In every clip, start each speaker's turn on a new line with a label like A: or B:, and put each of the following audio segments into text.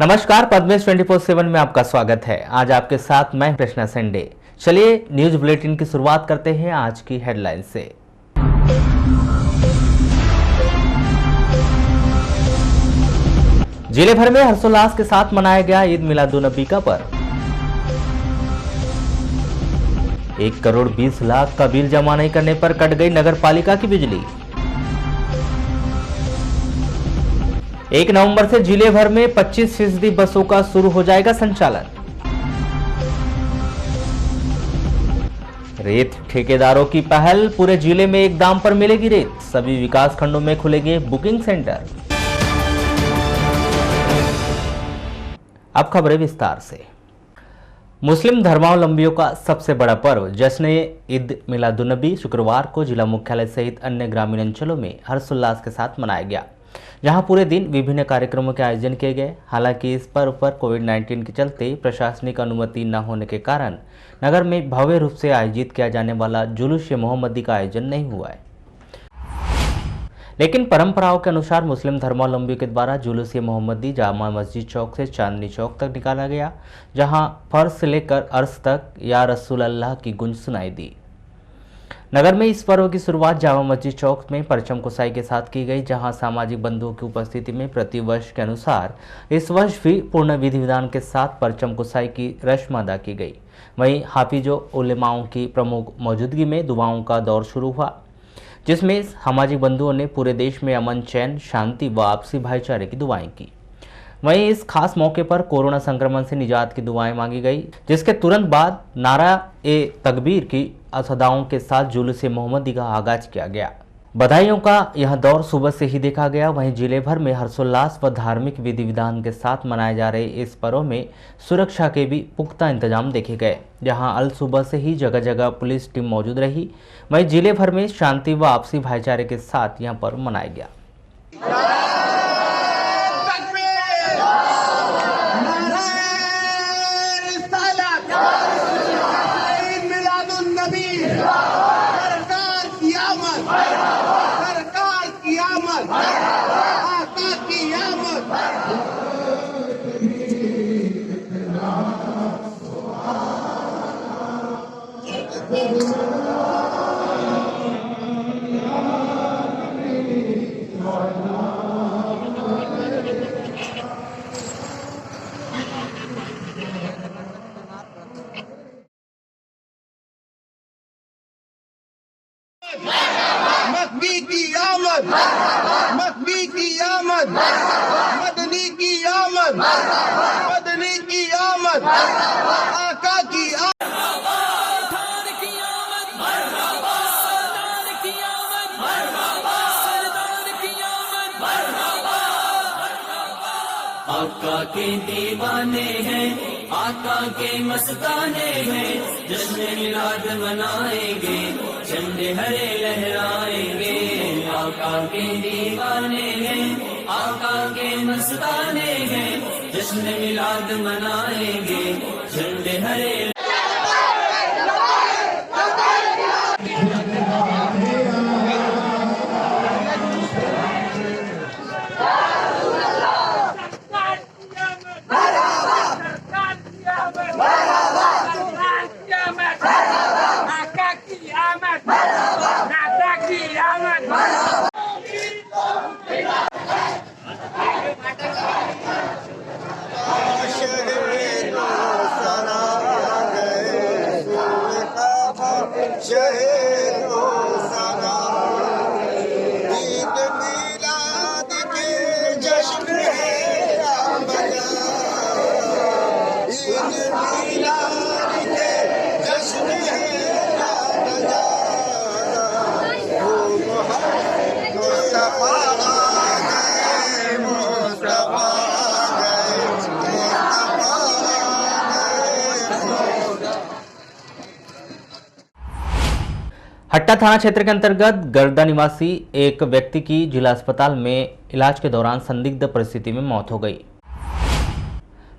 A: नमस्कार, पद्मेश 24/7 में आपका स्वागत है। आज आपके साथ मैं कृष्णा संडे। चलिए न्यूज बुलेटिन की शुरुआत करते हैं आज की हेडलाइन से। जिले भर में हर्षोल्लास के साथ मनाया गया ईद मिलादुन्नबी का पर्व। 1,20,00,000 का बिल जमा नहीं करने पर कट गई नगर पालिका की बिजली। 1 नवंबर से जिले भर में 25% बसों का शुरू हो जाएगा संचालन। रेत ठेकेदारों की पहल, पूरे जिले में एक दाम पर मिलेगी रेत। सभी विकास खंडों में खुलेंगे बुकिंग सेंटर। अब खबरें विस्तार से। मुस्लिम धर्मावलंबियों का सबसे बड़ा पर्व जश्न ईद मिलादुन्नबी शुक्रवार को जिला मुख्यालय सहित अन्य ग्रामीण अंचलों में हर्षोल्लास के साथ मनाया गया, जहां पूरे दिन विभिन्न कार्यक्रमों के आयोजन किए गए। हालांकि इस पर्व पर कोविड-19 के चलते प्रशासनिक अनुमति न होने के कारण नगर में भव्य रूप से आयोजित किया जाने वाला जुलूस मोहम्मदी का आयोजन नहीं हुआ है। लेकिन परंपराओं के अनुसार मुस्लिम धर्मावलंबियों के द्वारा जुलूस मोहम्मदी जामा मस्जिद चौक से चांदनी चौक तक निकाला गया, जहां फर्श से लेकर अर्श तक या रसूल अल्लाह की गूंज सुनाई दी। नगर में इस पर्व की शुरुआत जामा मस्जिद चौक में परचम कुसाई के साथ की गई, जहां सामाजिक बंधुओं की उपस्थिति में प्रतिवर्ष के अनुसार इस वर्ष भी पूर्ण विधि विधान के साथ परचम कुसाई की रस्म अदा की गई। वहीं हाफिजों उलेमाओं की प्रमुख मौजूदगी में दुआओं का दौर शुरू हुआ, जिसमें सामाजिक बंधुओं ने पूरे देश में अमन, चैन, शांति व आपसी भाईचारे की दुआएं की। वहीं इस खास मौके पर कोरोना संक्रमण से निजात की दुआएं मांगी गई, जिसके तुरंत बाद नारा ए तकबीर की असदाओं के साथ जुलूस मोहम्मदी का आगाज किया गया। बधाइयों का यह दौर सुबह से ही देखा गया। वहीं जिले भर में हर्षोल्लास व धार्मिक विधि विधान के साथ मनाए जा रहे इस पर्व में सुरक्षा के भी पुख्ता इंतजाम देखे गए, जहां अल सुबह से ही जगह जगह पुलिस टीम मौजूद रही। वहीं जिले भर में शांति व आपसी भाईचारे के साथ यह पर्व मनाया गया।
B: मकबी की आमद, मकबी की आमद, मदनी की आमद, मदनी की आमद, आका की
C: आका के दीवाने हैं, आका के मस्ताने हैं। जश्न मिलाद मनाएंगे, झंडे हरे लहराएंगे। आका के दीवाने हैं, आका के मस्ताने हैं। जश्न मिलाद मनाएंगे, झंडे हरे
A: हट्टा थाना क्षेत्र के अंतर्गत गर्दा निवासी एक व्यक्ति की जिला अस्पताल में इलाज के दौरान संदिग्ध परिस्थिति में मौत हो गई।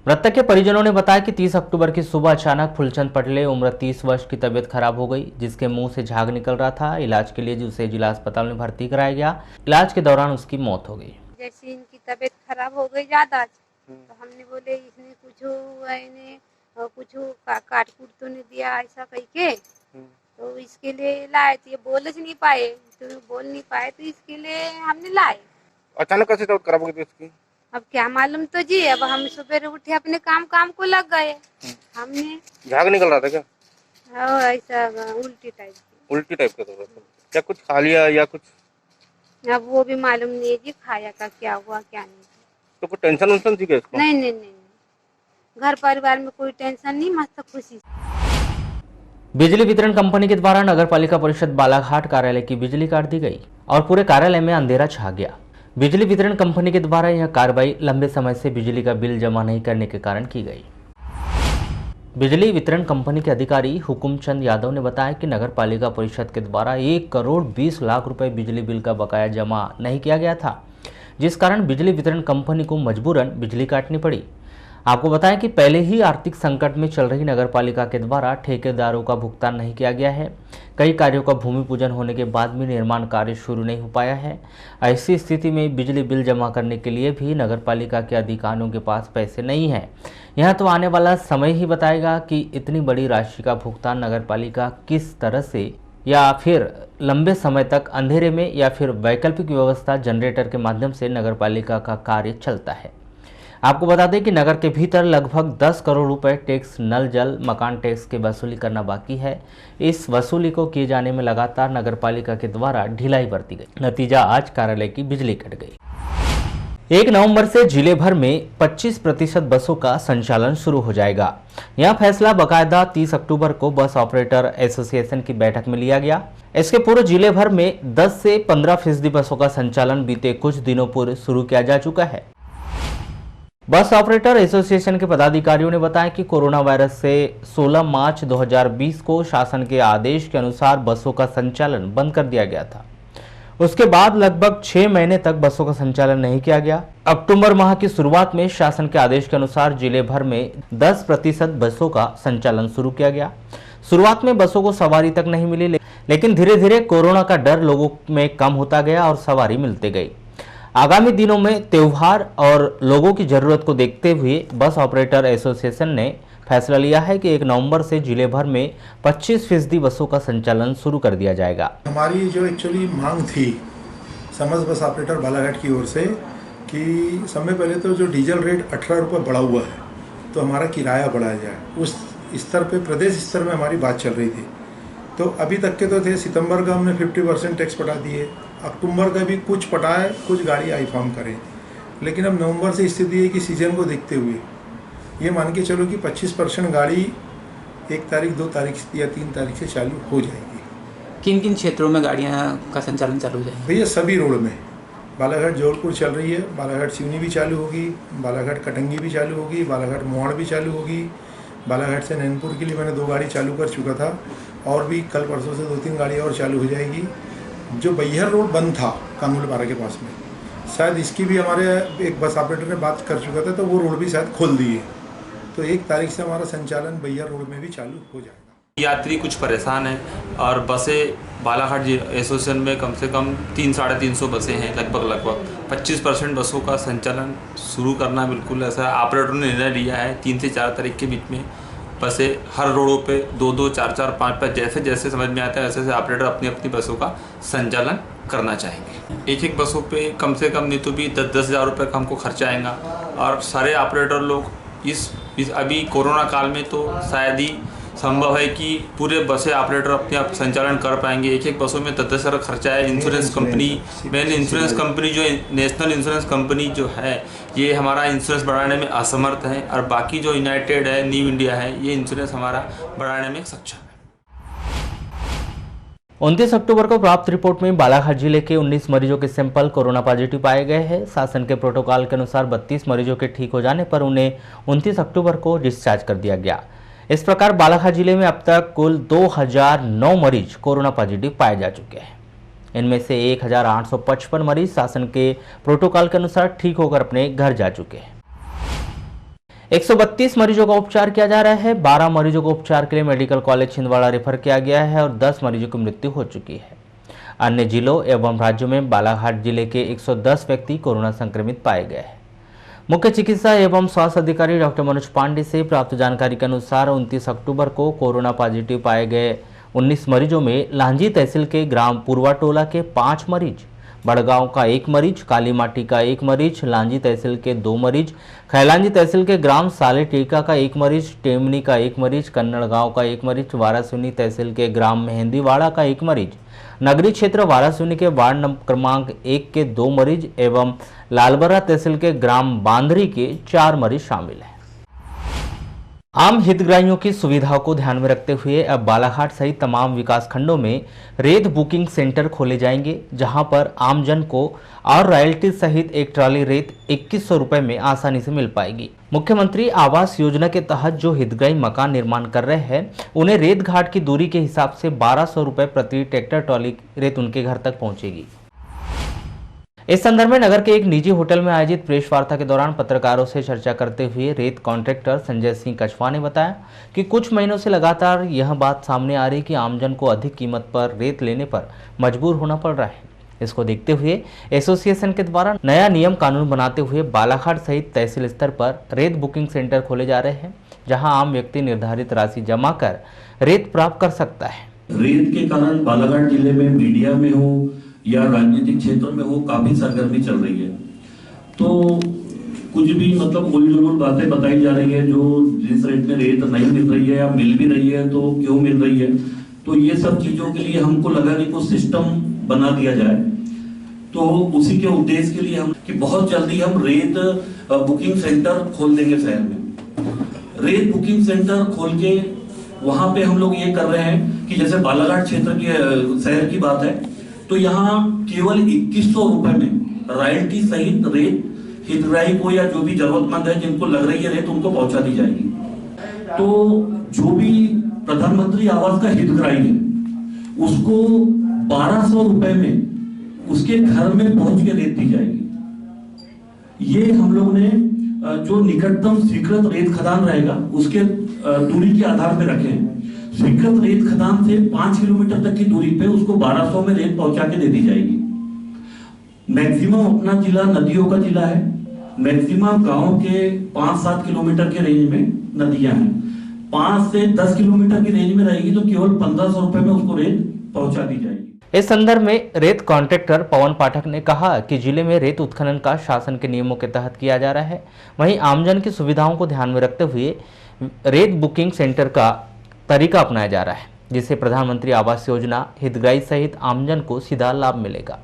A: मृतक के परिजनों ने बताया कि 30 अक्टूबर की सुबह अचानक फुलचंद पटले उम्र 30 वर्ष की तबीयत खराब हो गई, जिसके मुंह से झाग निकल रहा था। इलाज के लिए उसे जिला अस्पताल में भर्ती कराया गया। इलाज के दौरान उसकी मौत हो गई।
D: जैसे इनकी तबीयत खराब हो गई ज्यादा, तो हमने बोले इसने कुछ इन्हें कुछ काट कूट तो नहीं दिया ऐसा कह के, तो इसके लिए लाए। तो ये बोल नहीं पाए, तो इसके लिए हमने लाए।
E: अचानक कैसे चोट खराब हो गई थी उसकी?
D: अब क्या मालूम तो जी, अब हम सुबह उठे अपने काम को लग गए। हमने
E: झाग निकल रहा था क्या?
D: ऐसा उल्टी टाइप
E: का तो क्या कुछ खा लिया या कुछ?
D: अब वो भी मालूम नहीं है जी, खाया का क्या हुआ क्या नहीं।
E: तो कोई टेंशन वेंशन थी क्या इसको?
D: नहीं, घर परिवार में कोई टेंशन नहीं, मस्त खुशी।
A: बिजली वितरण कंपनी के द्वारा नगर पालिका परिषद बालाघाट कार्यालय की बिजली काट दी गई और पूरे कार्यालय में अंधेरा छा गया। बिजली वितरण कंपनी के द्वारा यह कार्रवाई लंबे समय से बिजली का बिल जमा नहीं करने के कारण की गई। बिजली वितरण कंपनी के अधिकारी हुकुमचंद यादव ने बताया कि नगर पालिका परिषद के द्वारा 1 करोड़ 20 लाख रुपए बिजली बिल का बकाया जमा नहीं किया गया था, जिस कारण बिजली वितरण कंपनी को मजबूरन बिजली काटनी पड़ी। आपको बताएं कि पहले ही आर्थिक संकट में चल रही नगर पालिका के द्वारा ठेकेदारों का भुगतान नहीं किया गया है। कई कार्यों का भूमि पूजन होने के बाद भी निर्माण कार्य शुरू नहीं हो पाया है। ऐसी स्थिति में बिजली बिल जमा करने के लिए भी नगर पालिका के अधिकारियों के पास पैसे नहीं हैं। यह तो आने वाला समय ही बताएगा कि इतनी बड़ी राशि का भुगतान नगर पालिका किस तरह से, या फिर लंबे समय तक अंधेरे में, या फिर वैकल्पिक व्यवस्था जनरेटर के माध्यम से नगर पालिका का कार्य चलता है। आपको बता दें कि नगर के भीतर लगभग 10 करोड़ रुपए टैक्स, नल जल, मकान टैक्स की वसूली करना बाकी है। इस वसूली को किए जाने में लगातार नगर पालिका के द्वारा ढिलाई बरती गई। नतीजा, आज कार्यालय की बिजली कट गई। 1 नवंबर से जिले भर में 25% बसों का संचालन शुरू हो जाएगा। यह फैसला बकायदा 30 अक्टूबर को बस ऑपरेटर एसोसिएशन की बैठक में लिया गया। इसके पूर्व जिले भर में 10 से 15% बसों का संचालन बीते कुछ दिनों पूर्व शुरू किया जा चुका है। बस ऑपरेटर एसोसिएशन के पदाधिकारियों ने बताया कि कोरोना वायरस से 16 मार्च 2020 को शासन के आदेश के अनुसार बसों का संचालन बंद कर दिया गया था। उसके बाद लगभग 6 महीने तक बसों का संचालन नहीं किया गया। अक्टूबर माह की शुरुआत में शासन के आदेश के अनुसार जिले भर में 10% बसों का संचालन शुरू किया गया। शुरुआत में बसों को सवारी तक नहीं मिली, लेकिन धीरे धीरे कोरोना का डर लोगों में कम होता गया और सवारी मिलते गई। आगामी दिनों में त्योहार और लोगों की जरूरत को देखते हुए बस ऑपरेटर एसोसिएशन ने फैसला लिया है कि 1 नवंबर से जिले भर में 25% बसों का संचालन शुरू कर दिया जाएगा।
F: हमारी जो एक्चुअली मांग थी समस्त बस ऑपरेटर बालाघाट की ओर से कि समय पहले तो जो डीजल रेट 18 रुपये बढ़ा हुआ है, तो हमारा किराया बढ़ाया जाए। उस स्तर पे, प्रदेश स्तर में हमारी बात चल रही थी। तो अभी तक के तो थे, सितंबर का हमने 50% टैक्स पटा दिए, अक्टूबर का भी कुछ पटाए, कुछ गाड़ी आई फार्म करें। लेकिन अब नवंबर से स्थिति है कि सीजन को देखते हुए ये मान के चलो कि 25% गाड़ी 1 तारीख, 2 तारीख या 3 तारीख से चालू हो जाएगी।
G: किन किन क्षेत्रों में गाड़ियाँ का संचालन चालू हो जाएगा?
F: भैया सभी रोड में, बालाघाट जौलपुर चल रही है, बालाघाट सिवनी भी चालू होगी, बालाघाट कटंगी भी चालू होगी, बालाघाट मोहाड़ भी चालू होगी। बालाघाट से नैनपुर के लिए मैंने 2 गाड़ी चालू कर चुका था, और भी कल परसों से 2-3 गाड़ियाँ और चालू हो जाएगी। जो बैहर रोड बंद था कांगुलपारा के पास में, शायद इसकी भी हमारे एक बस ऑपरेटर ने बात कर चुका था, तो वो रोड भी शायद खोल दिए। तो 1 तारीख से हमारा संचालन बैहर रोड में भी चालू हो जाएगा।
H: यात्री कुछ परेशान हैं और बसें बालाघाट एसोसिएशन में कम से कम 300-350 बसें हैं। लगभग 25% बसों का संचालन शुरू करना बिल्कुल ऐसा ऑपरेटर ने निर्णय लिया है। 3 से 4 तारीख के बीच में बसें हर रोडों पे 2-2, 4-4, 5-5 जैसे समझ में आता है वैसे आपरेटर अपनी बसों का संचालन करना चाहेंगे। एक बसों पे कम से कम नहीं तो भी 10-10 हज़ार रुपये का हमको खर्चा आएगा। और सारे ऑपरेटर लोग इस अभी कोरोना काल में तो शायद ही संभव है कि पूरे बसें ऑपरेटर अपने आप संचालन कर पाएंगे। एक बसों में 10-10 हज़ार खर्चा है। Insurance company, main insurance company जो नेशनल इंश्योरेंस कंपनी जो है, ये हमारा इंश्योरेंस बढ़ाने में असमर्थ है, और बाकी जो यूनाइटेड है, न्यू इंडिया है, ये इंश्योरेंस हमारा बढ़ाने में सक्षम है।
A: 29 अक्टूबर को प्राप्त रिपोर्ट में बालाघाट जिले के 19 मरीजों के सैंपल कोरोना पॉजिटिव पाए गए हैं। शासन के प्रोटोकॉल के अनुसार 32 मरीजों के ठीक हो जाने पर उन्हें 29 अक्टूबर को डिस्चार्ज कर दिया गया। इस प्रकार बालाघाट जिले में अब तक कुल 2009 मरीज कोरोना पॉजिटिव पाए जा चुके हैं। इनमें से 1855 मरीज शासन के प्रोटोकॉल के अनुसार ठीक होकर अपने घर जा चुके हैं। 132 मरीजों का उपचार किया जा रहा है। 12 मरीजों को उपचार के लिए मेडिकल कॉलेज छिंदवाड़ा रेफर किया गया है और 10 मरीजों की मृत्यु हो चुकी है। अन्य जिलों एवं राज्यों में बालाघाट जिले के 110 व्यक्ति कोरोना संक्रमित पाए गए हैं। मुख्य चिकित्सा एवं स्वास्थ्य अधिकारी डॉक्टर मनोज पांडे से प्राप्त जानकारी के अनुसार 29 अक्टूबर को कोरोना पॉजिटिव पाए गए 19 मरीजों में लांजी तहसील के ग्राम पुरवाटोला के 5 मरीज, बड़गांव का 1 मरीज, कालीमाटी का 1 मरीज, लांजी तहसील के 2 मरीज, खैलांजी तहसील के ग्राम साले टीका का 1 मरीज, टेमनी का 1 मरीज, कन्नड़ गांव का 1 मरीज, वारासुनी तहसील के ग्राम मेहंदीवाड़ा का 1 मरीज, नगरीय क्षेत्र वारासुनी के वार्ड नंबर क्रमांक 1 के 2 मरीज एवं लालबर्रा तहसील के ग्राम बांधरी के 4 मरीज शामिल हैं। आम हितग्राहियों की सुविधाओं को ध्यान में रखते हुए अब बालाघाट सहित तमाम विकास खंडों में रेत बुकिंग सेंटर खोले जाएंगे, जहां पर आमजन को और रॉयल्टी सहित एक ट्रॉली रेत 2100 रुपए में आसानी से मिल पाएगी। मुख्यमंत्री आवास योजना के तहत जो हितग्राही मकान निर्माण कर रहे हैं, उन्हें रेत घाट की दूरी के हिसाब से 1200 रुपए प्रति ट्रैक्टर ट्रॉली रेत उनके घर तक पहुंचेगी। इस संदर्भ में नगर के एक निजी होटल में आयोजित प्रेस वार्ता के दौरान पत्रकारों से चर्चा करते हुए रेत कॉन्ट्रैक्टर संजय सिंह कछवा ने बताया कि कुछ महीनों से लगातार यह बात सामने आ रही कि आमजन को अधिक कीमत पर रेत लेने पर मजबूर होना पड़ रहा है। इसको देखते हुए एसोसिएशन के द्वारा नया नियम कानून बनाते हुए बालाघाट सहित तहसील स्तर पर रेत बुकिंग सेंटर खोले जा रहे हैं, जहां आम व्यक्ति निर्धारित राशि जमा कर रेत प्राप्त कर सकता है।
I: रेत के कारण बालाघाट जिले में मीडिया में हो या राजनीतिक क्षेत्रों में हो काफी सरगर्मी चल रही है। तो कुछ भी मतलब उलझुल बातें बताई जा रही है, जो जिस रेट में रेत नहीं मिल रही है या मिल भी रही है तो क्यों मिल रही है। तो ये सब चीजों के लिए हमको लगा कि कुछ सिस्टम बना दिया जाए। तो उसी के उद्देश्य के लिए हम कि बहुत जल्दी हम रेत बुकिंग सेंटर खोल देंगे शहर में। रेत बुकिंग सेंटर खोल के वहां पे हम लोग ये कर रहे हैं कि जैसे बालाघाट क्षेत्र की शहर की बात है, तो यहाँ केवल 2100 रुपए में रॉयल्टी सहित रेत हितग्राही को या जो भी जरूरतमंद है जिनको लग रही है रेत उनको पहुंचा दी जाएगी। तो जो भी प्रधानमंत्री आवास का हितग्राही है उसको 1200 रुपए में उसके घर में पहुंच के रेत दी जाएगी। ये हम लोग ने जो निकटतम स्वीकृत रेत खदान रहेगा उसके दूरी के आधार पर रखे हैं। स्वीकृत रेत खदान से 5 किलोमीटर तक की दूरी पे उसको 1200 में रेत पहुंचा के दे दी जाएगी। मैक्सिमम अपना जिला नदियों का जिला है। मैक्सिमम गांव के 5-7 किलोमीटर के रेंज में नदियां हैं। 5 से 10 किलोमीटर की रेंज में रहेगी तो केवल 1500 रुपए में उसको रेत पहुंचा दी जाएगी।
A: इस संदर्भ में रेत कॉन्ट्रैक्टर पवन पाठक ने कहा कि जिले में रेत उत्खनन का शासन के नियमों के तहत किया जा रहा है। वहीं आमजन की सुविधाओं को ध्यान में रखते हुए रेत बुकिंग सेंटर का तरीका अपनाया जा रहा है, जिससे प्रधानमंत्री आवास योजना हितग्राही सहित आमजन को सीधा लाभ मिलेगा,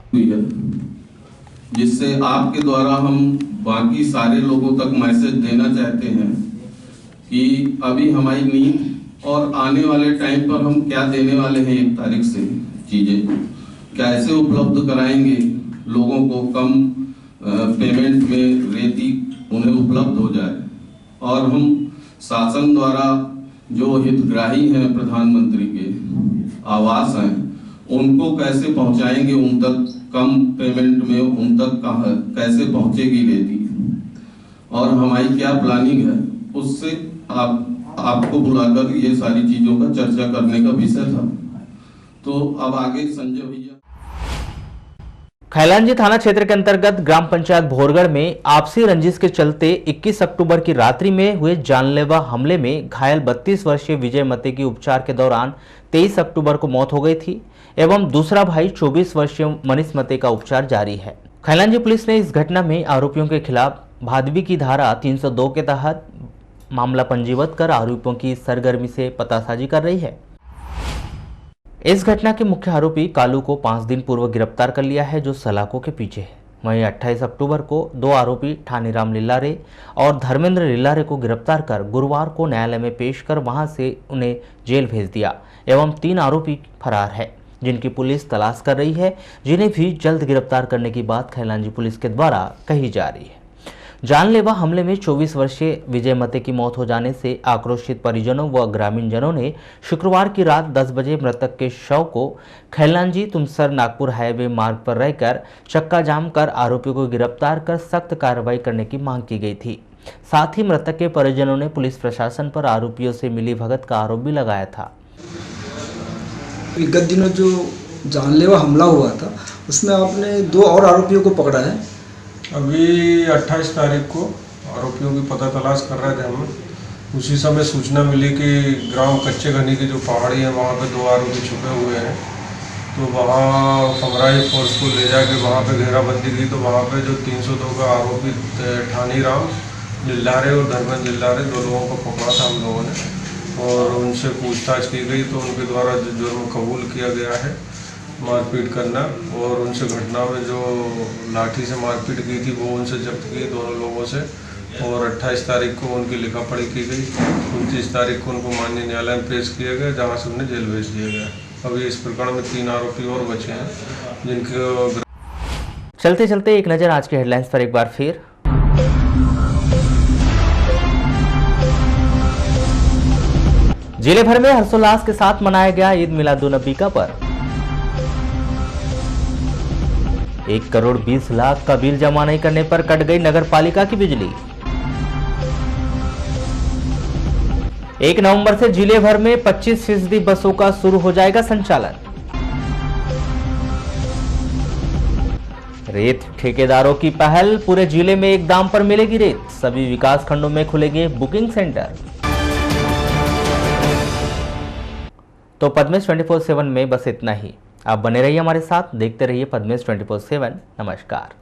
J: जिससे आपके द्वारा हम बाकी सारे लोगों तक मैसेज देना चाहते हैं कि अभी हमारी नीड और आने वाले टाइम पर हम क्या देने वाले हैं। 1 तारीख से चीजें कैसे उपलब्ध कराएंगे, लोगों को कम पेमेंट में रेती उन्हें उपलब्ध हो जाए, और हम शासन द्वारा जो हितग्राही हैं प्रधानमंत्री के आवास हैं उनको कैसे पहुंचाएंगे, उन तक कम पेमेंट में उन तक कैसे पहुंचेगी रेती, और हमारी क्या प्लानिंग है, उससे आपको बुलाकर ये सारी चीजों का चर्चा करने का विषय था। तो अब आगे संजय भैया।
A: खैलांजी थाना क्षेत्र के अंतर्गत ग्राम पंचायत भोरगढ़ में आपसी रंजिश के चलते 21 अक्टूबर की रात्रि में हुए जानलेवा हमले में घायल 32 वर्षीय विजय मते की उपचार के दौरान 23 अक्टूबर को मौत हो गई थी एवं दूसरा भाई 24 वर्षीय मनीष मते का उपचार जारी है। खैलांजी पुलिस ने इस घटना में आरोपियों के खिलाफ भादवी की धारा 302 के तहत मामला पंजीबद्ध कर आरोपियों की सरगर्मी से पतासाजी कर रही है। इस घटना के मुख्य आरोपी कालू को 5 दिन पूर्व गिरफ्तार कर लिया है, जो सलाखों के पीछे है। वहीं 28 अक्टूबर को 2 आरोपी ठानीराम लिल्लारे और धर्मेंद्र लिल्लारे को गिरफ्तार कर गुरुवार को न्यायालय में पेश कर वहां से उन्हें जेल भेज दिया एवं 3 आरोपी फरार है, जिनकी पुलिस तलाश कर रही है, जिन्हें भी जल्द गिरफ्तार करने की बात खैलांजी पुलिस के द्वारा कही जा रही है। जानलेवा हमले में 24 वर्षीय विजय मते की मौत हो जाने से आक्रोशित परिजनों व ग्रामीण जनों ने शुक्रवार की रात 10 बजे मृतक के शव को खैलांजी तुमसर नागपुर हाईवे मार्ग पर रहकर चक्का जाम कर आरोपियों को गिरफ्तार कर सख्त कार्रवाई करने की मांग की गई थी। साथ ही मृतक के परिजनों ने पुलिस प्रशासन पर आरोपियों से मिलीभगत का आरोप भी लगाया था।
K: विगत दिनों जो जानलेवा हमला हुआ था उसमें आपने 2 और आरोपियों को पकड़ा है।
L: अभी 28 तारीख को आरोपियों की पता तलाश कर रहे थे हम। उसी समय सूचना मिली कि ग्राम कच्चे घनी की जो पहाड़ी है वहाँ पे 2 आरोपी छुपे हुए हैं। तो वहाँ फमराई फोर्स को ले जाके वहाँ पे घेराबंदी की। तो वहाँ पे जो 302 का आरोपी ठानी राम जिल्लारे और धर्मेंद्र जिल्लारे 2 लोगों को पकड़ा था हम लोगों ने और उनसे पूछताछ की गई। तो उनके द्वारा जो जुर्म कबूल किया गया है मारपीट करना, और उनसे घटना में जो लाठी से मारपीट की थी वो उनसे जब्त की दोनों लोगों से। और 28 तारीख को उनकी लिखा पढ़ी की गई। 29 तारीख को उनको माननीय न्यायालय में पेश किया गया, जहाँ से उन्हें जेल भेज दिया गया। अभी इस प्रकरण में 3 आरोपी और बचे हैं जिनके।
A: चलते चलते एक नज़र आज के हेडलाइंस पर एक बार फिर। जिले भर में हर्षोल्लास के साथ मनाया गया ईद मिलादुन्नबी का पर्व। 1 करोड़ 20 लाख का बिल जमा नहीं करने पर कट गई नगर पालिका की बिजली। 1 नवंबर से जिले भर में 25% बसों का शुरू हो जाएगा संचालन। रेत ठेकेदारों की पहल, पूरे जिले में एक दाम पर मिलेगी रेत। सभी विकास खंडों में खुलेंगे बुकिंग सेंटर। तो पद्मेश 24/7 में बस इतना ही। आप बने रहिए हमारे साथ, देखते रहिए पद्मेश 24/7। नमस्कार।